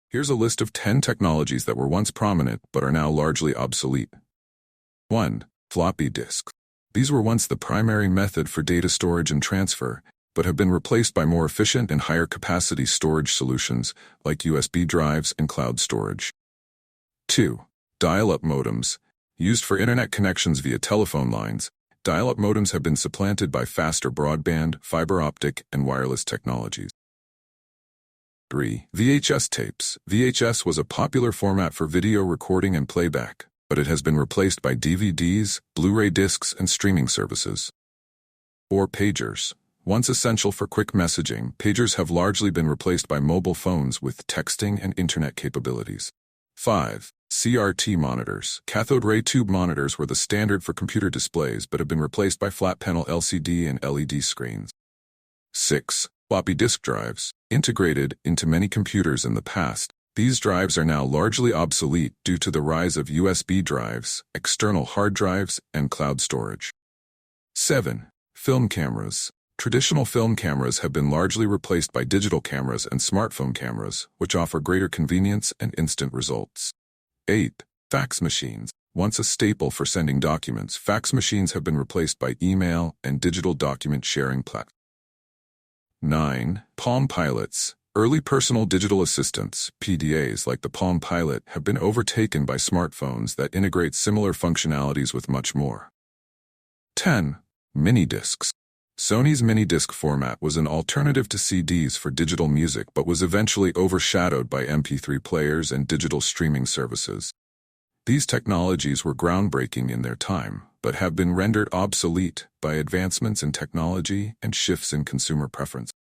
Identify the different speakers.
Speaker 1: Here's a list of 10 technologies that were once prominent but are now largely obsolete. 1. Floppy disks. These were once the primary method for data storage and transfer, but have been replaced by more efficient and higher capacity storage solutions like USB drives and cloud storage. 2. Dial-up modems. Used for internet connections via telephone lines, dial-up modems have been supplanted by faster broadband, fiber optic, and wireless technologies. 3. VHS tapes. VHS was a popular format for video recording and playback, but it has been replaced by DVDs, Blu-ray discs, and streaming services. 4. Pagers. Once essential for quick messaging, pagers have largely been replaced by mobile phones with texting and internet capabilities. 5. CRT monitors. Cathode ray tube monitors were the standard for computer displays but have been replaced by flat panel LCD and LED screens. 6. Floppy disk drives. Integrated into many computers in the past, these drives are now largely obsolete due to the rise of USB drives, external hard drives, and cloud storage. 7. Film cameras. Traditional film cameras have been largely replaced by digital cameras and smartphone cameras, which offer greater convenience and instant results. 8. Fax machines. Once a staple for sending documents, fax machines have been replaced by email and digital document sharing platforms. 9. Palm Pilots. Early personal digital assistants, PDAs like the Palm Pilot, have been overtaken by smartphones that integrate similar functionalities with much more. 10. Mini disks. Sony's mini disc format was an alternative to CDs for digital music but was eventually overshadowed by MP3 players and digital streaming services. These technologies were groundbreaking in their time, but have been rendered obsolete by advancements in technology and shifts in consumer preference.